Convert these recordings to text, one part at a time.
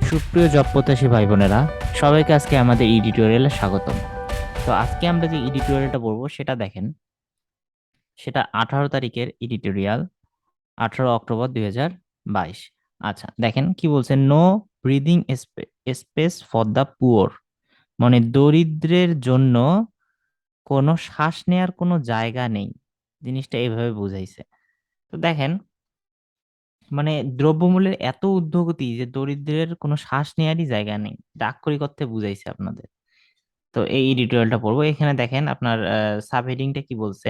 সুপ্রিয় জব প্রত্যাশী ভাই বোনেরা, সবাইকে আজকে আমাদের এডিটোরিয়ালে স্বাগতম। তো আজকে আমরা যে এডিটোরিয়ালটা পড়বো সেটা দেখেন, সেটা 18 তারিখের এডিটোরিয়াল, 18 অক্টোবর 2022। আচ্ছা দেখেন কি বলছে, no breathing space for the poor, মানে দরিদ্রের জন্য কোনো শ্বাস নেয়ার কোনো জায়গা নেই। জিনিসটা এইভাবে বুঝাইছে। তো দেখেন, মানে দ্রব্যমূল্যের এত ঊর্ধ্বগতি যে দরিদ্রের কোনো শ্বাস নেয়ারই জায়গা নেই, ডাক্করি করতে বুঝাইছে আপনাদের। তো এই এডিটোরিয়ালটা পড়বো। এখানে দেখেন আপনার সাবহেডিংটা কি বলছে।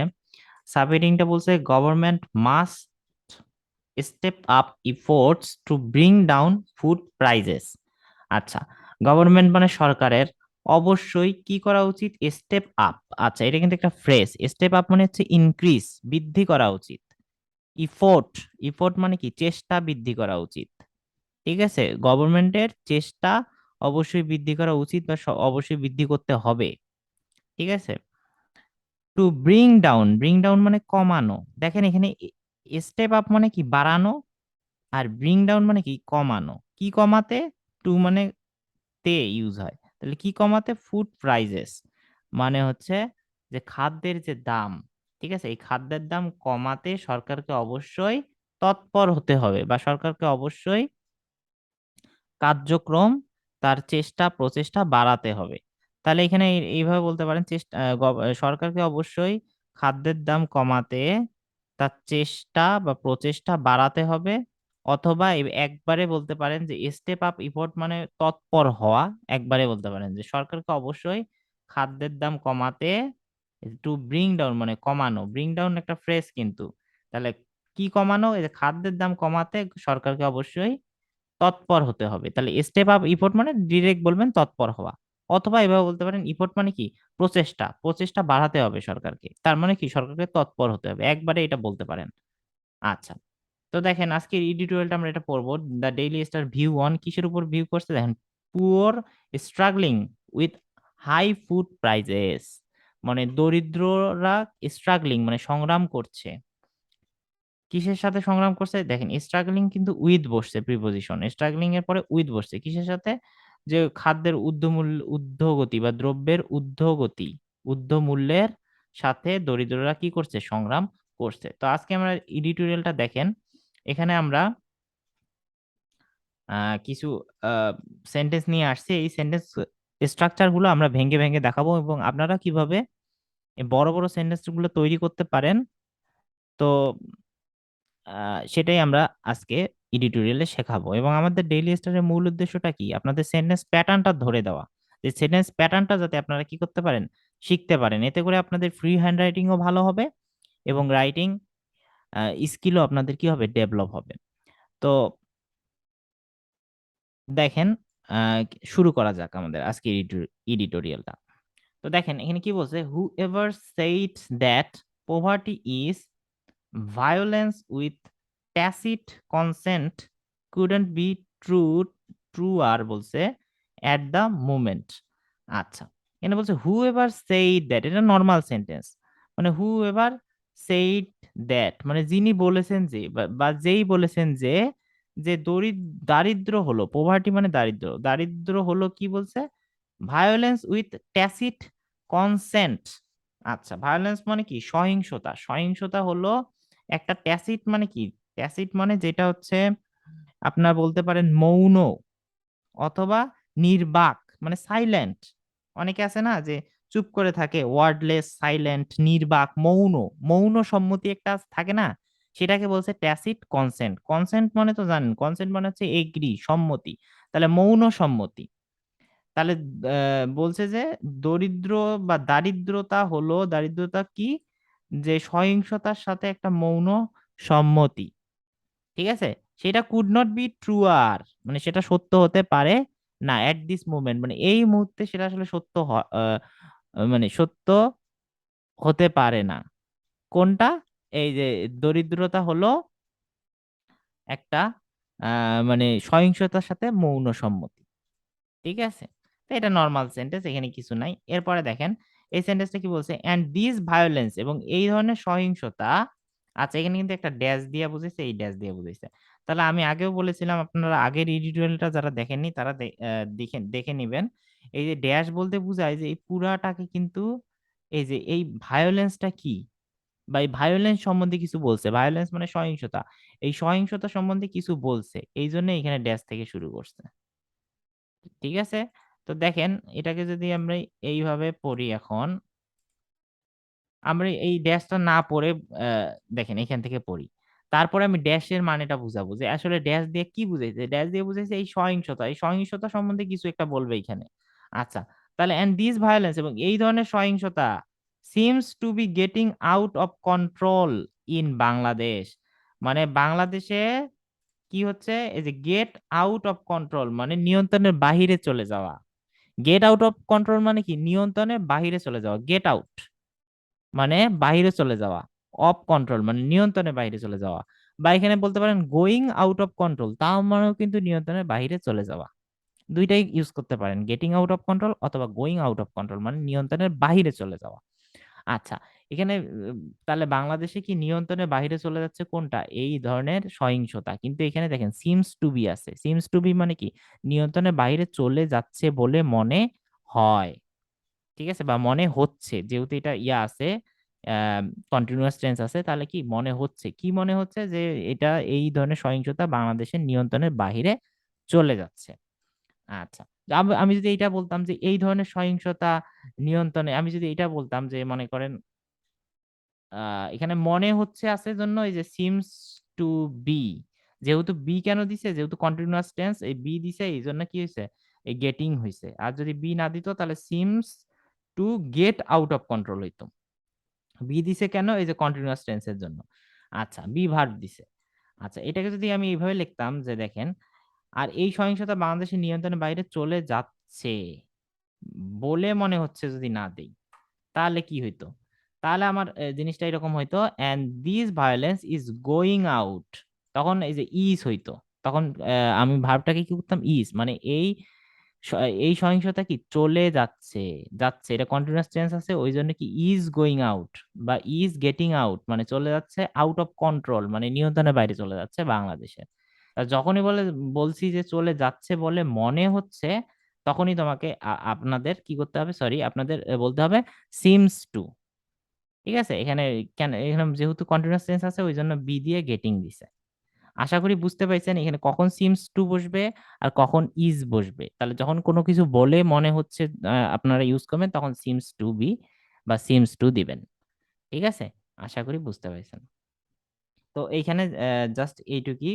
সাবহেডিংটা বলছে government must step up efforts to bring down food prices. আচ্ছা, গভর্নমেন্ট মানে সরকারের অবশ্যই কি করা উচিত, স্টেপ আপ। আচ্ছা, এটা কিন্তু একটা ফ্রেজ। স্টেপ আপ মানে হচ্ছে ইনক্রিজ, বৃদ্ধি করা উচিত। ইফোর্ট, ইফোর্ট মানে কি, চেষ্টা বৃদ্ধি করা উচিত। ঠিক আছে, গভর্নমেন্টের চেষ্টা অবশ্যই বৃদ্ধি করা উচিত বা অবশ্যই বৃদ্ধি করতে হবে। ঠিক আছে। To bring down, bring down মানে কমানো। দেখেন এখানে স্টেপ আপ মানে কি, বাড়ানো, আর ব্রিং ডাউন মানে কি, কমানো। কি কমাতে? টু মানে তে ইউজ হয়, তাহলে কি কমাতে? ফুড প্রাইজেস মানে হচ্ছে যে খাদ্যের যে দাম। ঠিক আছে, এই খাদ্যের দাম কমাতে সরকারকে অবশ্যই তৎপর হতে হবে, বা সরকারকে অবশ্যই কার্যক্রম, তার চেষ্টা প্রচেষ্টা বাড়াতে হবে। তাহলে এখানে এইভাবে বলতে পারেন, চেষ্টা সরকারকে অবশ্যই খাদ্যের দাম কমাতে তার চেষ্টা বা প্রচেষ্টা বাড়াতে হবে। অথবা একবারে বলতে পারেন যে স্টেপ আপ ইফোর্ট মানে তৎপর হওয়া। একবারে বলতে পারেন যে সরকারকে অবশ্যই খাদ্যের দাম কমাতে, টু ব্রিং ডাউন মানে কমানো, ব্রিং ডাউন একটা ফ্রেজ কিন্তু। তাহলে কি কমানো? এই যে খাদ্যের দাম কমাতে সরকারকে অবশ্যই তৎপর হতে হবে। তাহলে স্টেপ আপ ইফোর্ট মানে ডিরেক্ট বলবেন তৎপর হওয়া। অথবা এভাবে বলতে পারেন, ইফোর্ট মানে কি, প্রচেষ্টা, প্রচেষ্টা বাড়াতে হবে সরকারকে, তার মানে কি, সরকারকে তৎপর হতে হবে, একবারে এটা বলতে পারেন। আচ্ছা, তো দেখেন আজকের এডিটোরিয়ালটা আমরা এটা পড়বো। The Daily Star view on কিসের উপর ভিউ করছে দেখেন, poor struggling with high food prices, মানে দরিদ্ররা স্ট্রাগলিং মানে সংগ্রাম করছে। কিসের সাথে সংগ্রাম করছে দেখেন, স্ট্রাগলিং কিন্তু উইথ বসছে, প্রিপোজিশন স্ট্রাগলিং এর পরে উইথ বসছে কিসের সাথে, যে খাদ্যের ঊর্ধ্বগতি বা দ্রব্যের ঊর্ধ্বগতি, ঊর্ধ্বমূল্যের সাথে দরিদ্ররা কি করছে, সংগ্রাম করছে। তো আজকে আমরা এডিটোরিয়ালটা দেখেন, এখানে আমরা কিছু সেন্টেন্স নিয়ে আসছি। এই সেন্টেন্স স্ট্রাকচার গুলো আমরা ভেঙে ভেঙে দেখাবো, এবং আপনারা কিভাবে এই বড় বড় সেন্টেন্স গুলো তৈরি করতে পারেন। তো সেটাই আমরা আজকে এডিটোরিয়ালে শেখাবো। এবং আমাদের ডেইলি স্টারের মূল উদ্দেশ্যটা কি, আপনাদের সেন্টেন্স প্যাটার্নটা ধরে দেওয়া, যে সেন্টেন্স প্যাটার্নটা যাতে আপনারা কি করতে পারেন, শিখতে পারেন। এতে করে আপনাদের ফ্রি হ্যান্ড রাইটিংও ভালো হবে, এবং রাইটিং স্কিলও আপনাদের কি হবে, ডেভেলপ হবে। তো দেখেন, আহ, শুরু করা যাক আমাদের আজকে এডিটোরিয়ালটা। তো দেখেন এখানে কি বলছে, হু ever said that poverty is violence with tacit consent couldn't be true truer বলছে at the moment। আচ্ছা, এখানে বলছে হু এভার সেইড দ্যাট, এটা নর্মাল সেন্টেন্স। মানে হু এভার সেইড দ্যাট মানে যিনি বলেছেন যে, বা যেই বলেছেন যে, যে দারিদ্র হলো, পোভার্টি মানে দারিদ্র, দারিদ্র হলো কি বলছে, ভায়োলেন্স উইথ ট্যাসিট কনসেন্ট। আচ্ছা, ভায়োলেন্স মানে কি, সহিংসতা, সহিংসতা হলো একটা, ট্যাসিট মানে কি, ট্যাসিট মানে যেটা হচ্ছে আপনার বলতে পারেন মৌন, অথবা নির্বাক মানে সাইলেন্ট। অনেকে আছে না যে চুপ করে থাকে, ওয়ার্ডলেস, সাইলেন্ট, নির্বাক, মৌন। মৌন সম্মতি একটা থাকে না, সেটাকে বলছে ট্যাসিট কনসেন্ট। কনসেন্ট মানে তো জানেন, কনসেন্ট মানে হচ্ছে এগ্রি, সম্মতি। তাহলে মৌন সম্মতি। তাহলে বলছে যে দরিদ্র বা দারিদ্রতা হলো, দারিদ্রতা কি, যে সহিংসতার সাথে একটা মৌন সম্মতি। ঠিক আছে, সেটা কুড নট বি ট্রুয়ার মানে সেটা সত্য হতে পারে না, এট দিস মোমেন্ট মানে এই মুহূর্তে সেটা আসলে সত্য মানে সত্য হতে পারে না। কোনটা? এই যে দরিদ্রতা হলো একটা মানে সহিংসতার সাথে মৌন সম্মতি। ঠিক আছে, তো এটা নর্মাল সেন্টেন্স, এখানে কিছু নাই। এরপরে দেখেন এই সেন্টেন্সটা কি বলছে, এন্ড দিস ভায়োলেন্স, এবং এই ধরনের সহিংসতা। আচ্ছা, এখানে কিন্তু একটা ড্যাশ দিয়ে বুঝেছে, এই ড্যাশ দিয়ে বুঝেছে। তাহলে আমি আগেও বলেছিলাম, আপনারা আগের এডিটোরিয়ালটা যারা দেখেননি তারা দেখে দেখে নিবেন। এই যে ড্যাশ বলতে বোঝায় যে এই পুরাটাকে কিন্তু এই যে এই ভায়োলেন্সটা কি বা এই ভায়োলেন্স সম্বন্ধে কিছু বলছে। ভায়োলেন্স মানে সহিংসতা। এই সহিংসতা সম্বন্ধে কিছু বলছে। এইজন্য এখানে ড্যাশ থেকে শুরু করছে। ঠিক আছে? তো দেখেন এটাকে যদি আমরা এইভাবে পড়ি এখন, আমরা এই ড্যাশটা না পড়ে আ দেখেন এখান থেকে পড়ি। তারপরে আমি ড্যাশের মানেটা বুঝাবো যে আসলে ড্যাশ দিয়ে কি বুঝাইছে? ড্যাশ দিয়ে বুঝাইছে এই সহিংসতা। এই সহিংসতা সম্বন্ধে কিছু একটা বলবে এইখানে। আচ্ছা, তাহলে and this violence এবং এই ধরনের সহিংসতা seems to be getting out of control in Bangladesh. মানে বাংলাদেশে কি হচ্ছে? এই যে get out of control মানে নিয়ন্ত্রণের বাহিরে চলে যাওয়া। get out of control মানে কি? নিয়ন্ত্রণের বাহিরে চলে যাওয়া। get out মানে বাহিরে চলে যাওয়া। অফ কন্ট্রোল মানে নিয়ন্ত্রণের বাইরে চলে যাওয়া। বা এখানে বলতে পারেন গোইং আউট অফ কন্ট্রোল, তাও মানেও কিন্তু নিয়ন্ত্রণের বাহিরে চলে যাওয়া। ২ টাই ইউজ করতে পারেন। গেটিং আউট অফ কন্ট্রোল অথবা গোইং আউট অফ কন্ট্রোল মানে নিয়ন্ত্রণের বাহিরে চলে যাওয়া। আচ্ছা, এখানে তাহলে বাংলাদেশে কি নিয়ন্ত্রণের বাহিরে চলে যাচ্ছে কোনটা? এই ধরনের সহিংসতা। কিন্তু এখানে দেখেন সিমস টু বি আছে। সিমস টু বি মানে কি? নিয়ন্ত্রণের বাহিরে চলে যাচ্ছে বলে মনে হয়। ঠিক আছে? বা মনে হচ্ছে। যেহেতু এটা ইয়া আছে, কন্টিনিউয়াস টেন্স আছে, তাহলে কি মনে হচ্ছে? কি মনে হচ্ছে? যে এটা এই ধরনের সহিংসতা বাংলাদেশের নিয়ন্ত্রণের বাহিরে চলে যাচ্ছে। আচ্ছা। আমি যদি এইটা বলতাম যে এই ধরনের সহিংসতা নিয়ন্ত্রণে, আমি যদি এটা বলতাম যে মনে করেন আ এখানে মনে হচ্ছে আছে জন্য এই যে সিমস টু বি। যেহেতু বি কেন দিছে? যেহেতু কন্টিনিউয়াস টেন্স এই বি দিছে, এইজন্য কি হইছে? এই গেটিং হইছে। আর যদি বি না দিত তাহলে seems to get out of control হইতো। বি দিছে কেন? এই যে কন্টিনিউয়াস টেন্স এর জন্য। আচ্ছা, বি ভার্ব দিছে। আচ্ছা, এটাকে যদি আমি এইভাবে লিখতাম যে দেখেন, আর এই সহিংসতা বাংলাদেশের নিয়ন্ত্রণের বাইরে চলে যাচ্ছে বলে মনে হচ্ছে যদি না দেই, তাহলে কি হইতো? তাহলে আমার জিনিসটা এরকম হইতো, "And this violence is going out" তখন এই যে is হইতো। তখন আমি ভার্বটাকে কি করতাম? is মানে স এই সহিংসতা কি চলে যাচ্ছে, যাচ্ছে। এটা কন্টিনিউয়াস টেন্স আছে ওইজন্য কি is going out বা is getting out মানে চলে যাচ্ছে out of control মানে নিয়ন্ত্রণের বাইরে চলে যাচ্ছে বাংলাদেশে। যখনই বলছি যে চলে যাচ্ছে বলে মনে হচ্ছে, তখনই তোমাকে আপনাদের কি করতে হবে? সরি, আপনাদের বলতে হবে seems to। ঠিক আছে? এখানে এখানে যেহেতু কন্টিনিউয়াস টেন্স আছে ওইজন্য বি দিয়ে গেটিং দিছে। আশা করি বুঝতে পাইছেন এখানে কখন সিমস টু বসবে আর কখন ইজ বসবে। তাহলে যখন কোনো কিছু বলে মনে হচ্ছে আপনারা ইউজ করবেন তখন সিমস টু বি বা সিমস টু দিবেন। ঠিক আছে? আশা করি বুঝতে পাইছেন। তো এইখানে জাস্ট এইটুকুই।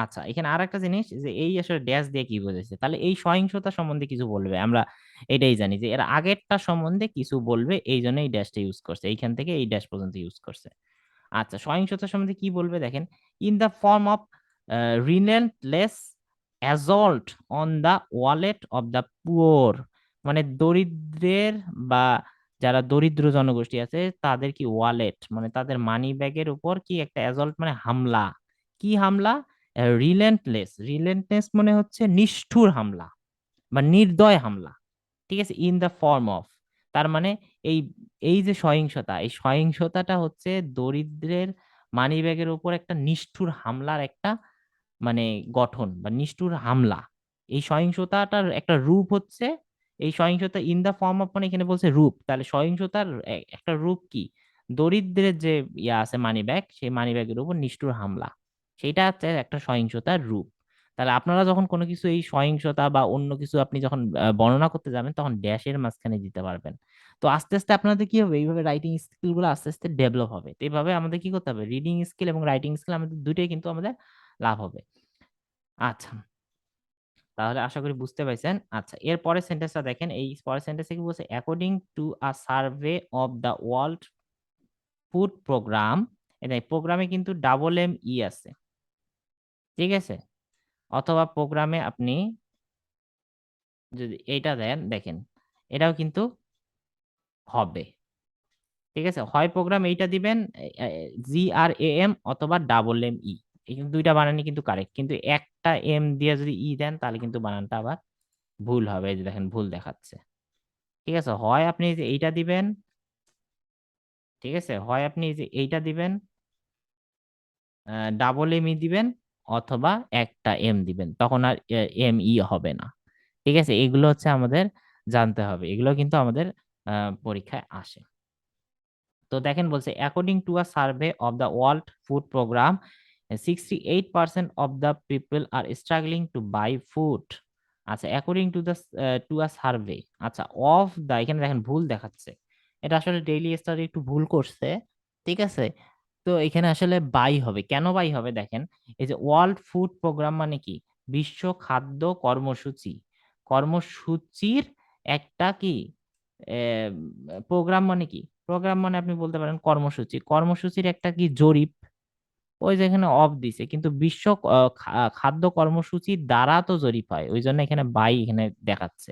আচ্ছা, এখানে আরেকটা জিনিস যে এই আসলে ড্যাশ দিয়ে কি বোঝাইছে? তাহলে এই সহিংসতা সম্বন্ধে কিছু বলবে। আমরা এটাই জানি যে এর আগেরটা সম্বন্ধে কিছু বলবে এইজন্য এই ড্যাশটা ইউজ করছে। এইখান থেকে এই ড্যাশ পর্যন্ত ইউজ করছে। আচ্ছা, সহিংসতা সম্বন্ধে কি বলবে দেখেন, "in the form of relentless assault on the wallet of the poor" মানে দরিদ্রের বা যারা দরিদ্র জনগোষ্ঠী আছে তাদের কি ওয়ালেট মানে তাদের মানি ব্যাগের উপর কি একটা অ্যাসল্ট মানে হামলা। কি হামলা? রিলেন্টলেস মানে হচ্ছে নিষ্ঠুর হামলা বা নির্দয় হামলা। ঠিক আছে? ইন দ্য ফর্ম অফ তার মানে এই, এই যে সহিংসতা, এই সহিংসতাটা হচ্ছে দরিদ্রের মানিব্যাগের উপর একটা নিষ্ঠুর হামলার একটা মানে গঠন বা নিষ্ঠুর হামলা। এই সহিংসতাটার একটা রূপ হচ্ছে, এই সহিংসতা ইন দা ফর্ম অফ মানে এখানে বলছে রূপ। তাহলে সহিংসতার একটা রূপ কি? দরিদ্রের যে আছে মানিব্যাগ, সেই মানিব্যাগের উপর নিষ্ঠুর হামলা। সেইটা হচ্ছে একটা সহিংসতার রূপ। তাহলে আপনারা যখন কোনো কিছু এই সহিংসতা বা অন্য কিছু আপনি যখন বর্ণনা করতে যাবেন তখন ড্যাশের মাঝখানে দিতে পারবেন। তো আস্তে, আস্তে আপনাদের কি হবে? এইভাবে রাইটিং স্কিল গুলো আস্তে, আস্তে ডেভেলপ হবে। তো এভাবে আমাদের কি করতে হবে? রিডিং স্কিল এবং রাইটিং স্কিল আমাদের ২ টাই কিন্তু আমাদের লাভ হবে। আচ্ছা, তাহলে আশা করি বুঝতে পাইছেন। আচ্ছা, এর পরের সেন্টেন্সটা দেখেন। এই পরের সেন্টেন্সে কি বলছে? "According to a survey of the world food Programme" এই প্রোগ্রামে কিন্তু ডাবল এম ই আছে। ঠিক আছে? অথবা প্রোগ্রামে আপনি যদি এইটা দেন দেখেন, এটাও কিন্তু হবে। ঠিক আছে? হয় প্রোগ্রাম এইটা দিবেন GRAM অথবা ডাবল এম ই। এই ২ টা বানানই কিন্তু কারেক্ট। কিন্তু একটা এম দিয়ে যদি ই দেন তাহলে কিন্তু বানানটা আবার ভুল হবে। এই যে দেখেন ভুল দেখাচ্ছে। ঠিক আছে? হয় আপনি এই যে এইটা দিবেন, ঠিক আছে? হয় আপনি এই যে এইটা দিবেন, ডাবল এমই দিবেন, অথবা একটা এম দিবেন, তখন আর এম ই হবে না। ঠিক আছে, এগুলো হচ্ছে আমাদের জানতে হবে, এগুলো কিন্তু আমাদের পরীক্ষায় আসে। তো দেখেন বলছে according to a survey of the world food programme 68% of the people are struggling to buy food. আচ্ছা, according to the to a survey, আচ্ছা অফ দ্য, এখানে দেখেন ভুল দেখাচ্ছে, এটা আসলে ডেইলি স্টাডি একটু ভুল করছে। ঠিক আছে, তো এখানে আসলে বাই হবে, কেন বাই হবে দেখেন, এই যে ওয়ার্ল্ড ফুড প্রোগ্রাম মানে কি, বিশ্ব খাদ্য কর্মসূচি, কর্মসূচির একটা কি প্রোগ্রাম মানে কি, প্রোগ্রাম মানে আপনি বলতে পারেন কর্মসূচি, কর্মসূচির একটা কি জরিপ, ওই যে এখানে অফ দিছে, কিন্তু বিশ্ব খাদ্য কর্মসূচির দ্বারা তো জরিপ হয়, ওই জন্য এখানে বাই এখানে দেখাচ্ছে।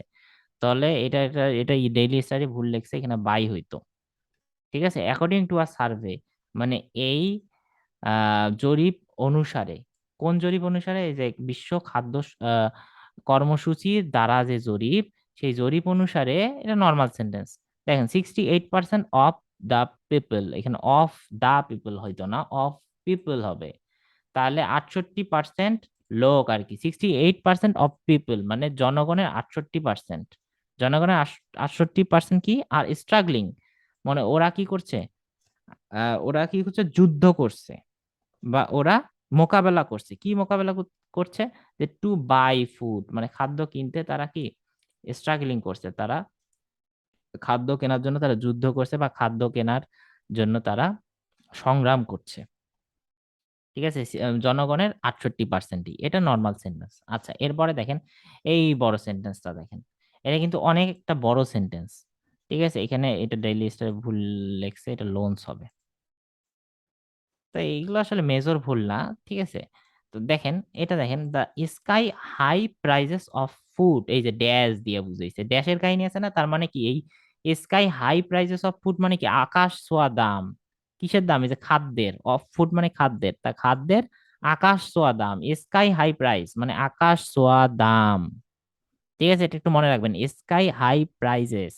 তাহলে এটা এটা এটা ডেইলি স্টাডি ভুল লেখছে, এখানে বাই হইতো। ঠিক আছে, অ্যাকর্ডিং টু আ সার্ভে মানে এই জরিপ অনুসারে, কোন জরিপ অনুসারে, এই যে বিশ্ব খাদ্য কর্মসূচির দ্বারা যে জরিপ, সেই জরিপ অনুসারে, এটা নর্মাল সেন্টেন্স, দেখেন 68% অফ দ্য পিপল, এখানে অফ দ্য পিপল হয়তো না, অফ পিপল হবে, তাহলে 68% লোক আর কি, 68% অফ পিপল মানে জনগণের 68%, জনগণের 68% কি আর স্ট্রাগলিং, মানে ওরা কি করছে, ওরা কি করছে, যুদ্ধ করছে, বা ওরা মোকাবেলা করছে, কি মোকাবেলা করছে, যে টু বাই ফুড মানে খাদ্য কিনতে তারা কি স্ট্রাগলিং করছে, তারা খাদ্য কেনার জন্য তারা যুদ্ধ করছে, বা খাদ্য কেনার জন্য তারা সংগ্রাম করছে। ঠিক আছে, জনগণের 68%ই, এটা নর্মাল সেন্টেন্স। আচ্ছা, এরপরে দেখেন এই বড় সেন্টেন্সটা দেখেন, এটা কিন্তু অনেক একটা বড় সেন্টেন্স। ঠিক আছে, এখানে এটা ডেইলি স্টারে ভুল লেখছে, এটা লোনস হবে। তো এইগুলো আসলে মেজর ভুল না। ঠিক আছে, তো দেখেন এটা দেখেন, the sky high prices of food, এই যে ড্যাশ দিয়ে বুঝাইছে, ড্যাশের কাহিনী আছে না, তার মানে কি এই sky high prices of food মানে কি আকাশ ছোঁয়া দাম, কিসের দাম, এই যে খাদ্যের, অফ ফুড মানে খাদ্যের, তা খাদ্যের আকাশ ছোঁয়া দাম, স্কাই হাই প্রাইস মানে আকাশ ছোঁয়া দাম। ঠিক আছে, এটা একটু মনে রাখবেন, স্কাই হাই প্রাইজেস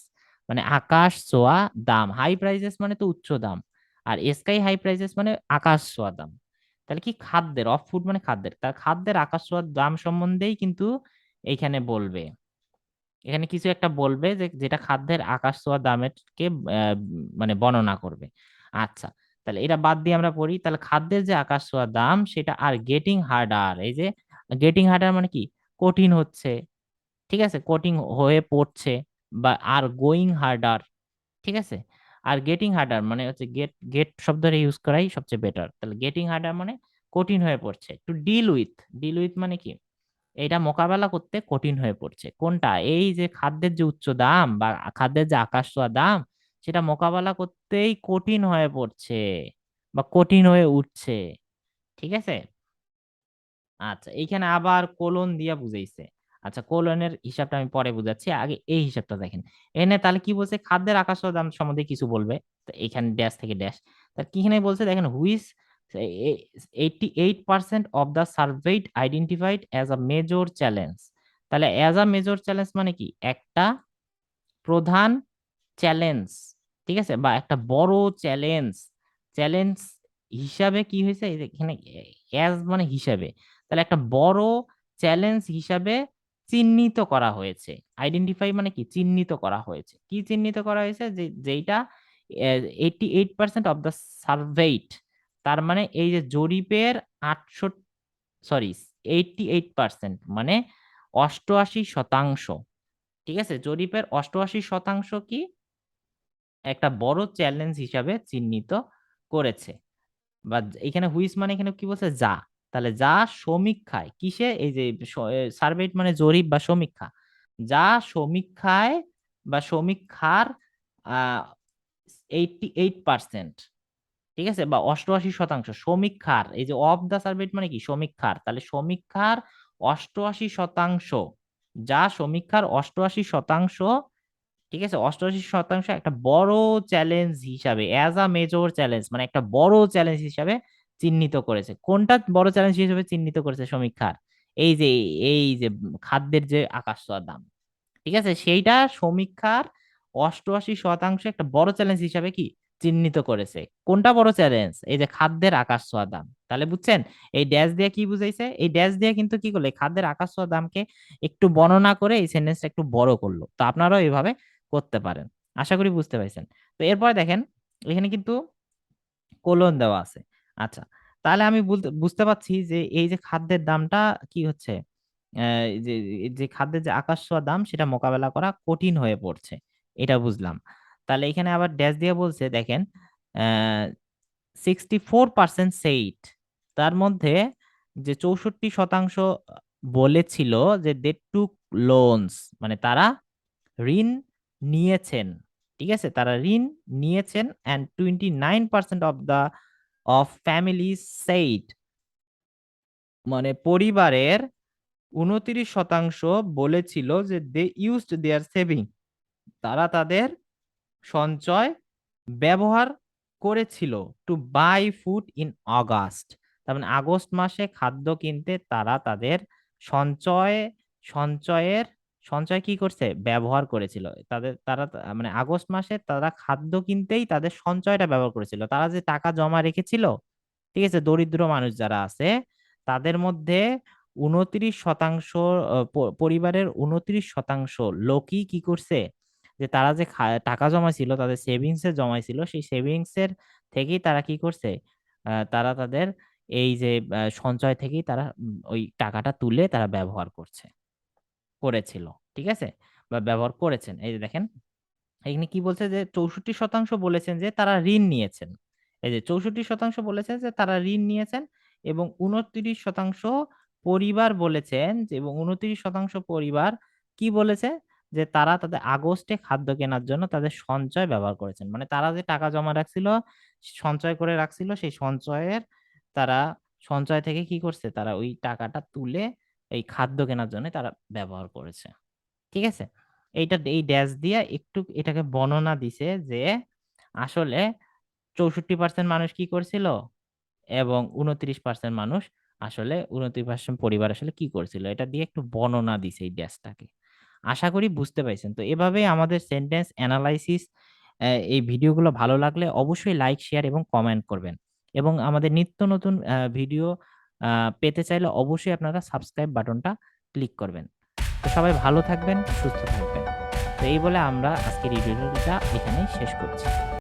মানে আকাশ ছোঁয়া দাম, হাই প্রাইজেস মানে তো উচ্চ দাম, আর স্কাই হাই প্রাইজেস মানে আকাশ ছোঁয়া দাম। তাহলে কি খাদ্যের, অফ ফুড মানে খাদ্যের, তার খাদ্যের আকাশ ছোঁয়া দাম সম্বন্ধেই কিন্তু এইখানে বলবে, এখানে কিছু একটা বলবে যে যেটা খাদ্যের আকাশ ছোঁয়া দামের কে মানে বর্ণনা করবে। আচ্ছা, তাহলে এটা বাদ দিয়ে আমরা পড়ি, তাহলে খাদ্যের যে আকাশ ছোঁয়া দাম সেটা আর গেটিং হার্ডার, এই যে গেটিং হার্ডার মানে কি কঠিন হচ্ছে, ঠিক আছে, কোটিং হয়ে পড়ছে, বা আর গোয়িং হার্ডার। ঠিক আছে, আর গেটিং হার্ডার মানে হচ্ছে গেট, গেট শব্দটা ইউজ করাই সবচেয়ে বেটার, তাহলে গেটিং হার্ডার মানে কঠিন হয়ে পড়ছে, to deal with, deal with মানে কি এটা মোকাবেলা করতে কঠিন হয়ে পড়ছে, কোনটা, এই যে খাদ্যের যে উচ্চ দাম বা খাদ্যের যে আকাশ ছোঁয়া দাম, সেটা মোকাবেলা করতেই কঠিন হয়ে পড়ছে বা কঠিন হয়ে উঠছে। ঠিক আছে, আচ্ছা এইখানে আবার কোলন দিয়া বুঝাইছে। আচ্ছা, কোলনের হিসাবটা আমি পরে বুঝাচ্ছি, আগে এই হিসাবটা দেখেন। এখানে তাহলে কি বলছে, খাদ্যের আকাশ ও দাম সম্বন্ধে কিছু বলবে, তো এখানে ড্যাশ থেকে ড্যাশ, তা কি এখানে বলছে দেখেন, which 88% of the surveyed identified as a major challenge, তাহলে অ্যাজ আ মেজর চ্যালেঞ্জ মানে কি একটা প্রধান চ্যালেঞ্জ, ঠিক আছে, বা একটা বড় চ্যালেঞ্জ, চ্যালেঞ্জ হিসাবে কি হয়েছে, এই যে এখানে অ্যাজ মানে হিসাবে, তাহলে একটা বড় চ্যালেঞ্জ হিসাবে চিহ্নিত করা হয়েছে, আইডেন্টিফাই মানে কি চিহ্নিত করা হয়েছে, কি চিহ্নিত করা হয়েছে, যে যেইটা 88% অফ দ্য সার্ভেইট, তার মানে এই যে জরিপের 68, সরি 88% মানে 88%, ঠিক আছে, জরিপের 88% কি একটা বড় চ্যালেঞ্জ হিসাবে চিহ্নিত করেছে, বা এখানে হুইচ মানে এখানে কি বলছে, যা, তাহলে যা সমীক্ষায় কিসে, এই যে সার্ভে মানে জরিপ বা সমীক্ষা, যা সমীক্ষায় বা সমীক্ষার 88%, ঠিক আছে, বা 88%, সমীক্ষার, এই যে অফ দা সার্ভে মানে কি সমীক্ষার, তাহলে সমীক্ষার 88%, যা সমীক্ষার 88%, ঠিক আছে, 88% একটা বড় চ্যালেঞ্জ হিসাবে, অ্যাজ আ মেজর চ্যালেঞ্জ মানে একটা বড় চ্যালেঞ্জ হিসাবে চিহ্নিত করেছে, কোনটা বড় চ্যালেঞ্জ হিসেবে চিহ্নিত করেছে সমীক্ষার, এই যে খাদ্যের যে আকাশ ছোঁয়া দাম, ঠিক আছে, সেইটা সমীক্ষার 88% একটা বড় চ্যালেঞ্জ হিসাবে কি চিহ্নিত করেছে। কোনটা বড় চ্যালেঞ্জ? এই যে খাদ্যের আকাশ ছোঁয়া দাম। তাহলে বুঝছেন এই ড্যাশ দিয়ে কি বুঝাইছে? এই ড্যাশ দিয়ে কিন্তু কি করলো, এই খাদ্যের আকাশ ছোঁয়া দামকে একটু বর্ণনা করে এই সেন্টেন্সটা একটু বড় করলো। তো আপনারাও এভাবে করতে পারেন। আশা করি বুঝতে পারছেন। তো এরপরে দেখেন এখানে কিন্তু কোলন দেওয়া আছে। আচ্ছা, তাহলে আমি বুঝতে পারছি যে এই যে খাদ্যের দামটা কি হচ্ছে, যে খাদ্যের যে আকাশ ছোঁয়া দাম সেটা মোকাবেলা করা কঠিন হয়ে পড়ছে, এটা বুঝলাম। তাহলে এখানে আবার ড্যাশ দিয়ে বলছে দেখেন, 64% সেইট, তার মধ্যে যে 64% বলেছিল যে দে টুক লোনস, মানে তারা ঋণ নিয়েছেন। ঠিক আছে, তারা ঋণ নিয়েছেন। অ্যান্ড 29% অফ ফ্যামিলিজ সেইট, মানে পরিবারের 29% বলেছিল যে দে ইউজড দেয়ার সেভিং, তারা তাদের সঞ্চয় ব্যবহার করেছিল to buy food in August. তার মানে আগস্ট মাসে খাদ্য কিনতে তারা তাদের সঞ্চয় সঞ্চয়ের সঞ্চয় কি করছে, ব্যবহার করেছিল। মানে আগস্ট মাসে তারা খাদ্য কিনতেই তাদের সঞ্চয়টা ব্যবহার করেছিল। তারা যে টাকা জমা রেখেছিল, ঠিক আছে, দরিদ্র মানুষ যারা আছে তাদের মধ্যে 29%, পরিবারের 29% লোকই কি করছে, যে তারা যে টাকা জমাইছিল, তাদের সেভিংস এ জমাইছিল, সেই সেভিংস এর থেকেই তারা কি করছে, তারা তাদের এই যে সঞ্চয় থেকেই তারা ওই টাকাটা তুলে তারা ব্যবহার করেছিল। ঠিক আছে, বা ব্যবহার করেছেন। এই যে দেখেন এখানে কি বলছে যে 64% বলেছেন যে তারা ঋণ নিয়েছেন। এই যে 64% বলেছেন যে তারা ঋণ নিয়েছেন, এবং 29% পরিবার বলেছেন এবং 29% পরিবার কি বলেছে, যে তারা তাদের আগস্টে খাদ্য কেনার জন্য তাদের সঞ্চয় ব্যবহার করেছেন। মানে তারা যে টাকা জমা রাখছিল, সঞ্চয় করে রাখছিল, সেই সঞ্চয়ের তারা সঞ্চয় থেকে কি করছে, তারা ওই টাকাটা তুলে এই খাদ্য কেনার জন্য তারা ব্যবহার করেছে। ঠিক আছে, এই ড্যাশ দিয়ে একটু এটাকে বর্ণনা দিছে যে আসলে 64% মানুষ কি করছিল, এবং 29% মানুষ আসলে 29% পরিবার আসলে কি করছিল, এটা দিয়ে একটু বর্ণনা দিছে এই ড্যাশটাকে। আশা করি বুঝতে পাইছেন। তো এভাবেই আমাদের সেন্টেন্স অ্যানালাইসিস, এই ভিডিওগুলো ভালো লাগলে অবশ্যই লাইক, শেয়ার এবং কমেন্ট করবেন। এবং আমাদের নিত্য নতুন ভিডিও পেতে চাইলে অবশ্যই আপনারা সাবস্ক্রাইব বাটনটা ক্লিক করবেন। তো সবাই ভালো থাকবেন, সুস্থ থাকবেন। তো এই বলে আমরা আজকের এই ভিডিওটা এখানেই শেষ করছি।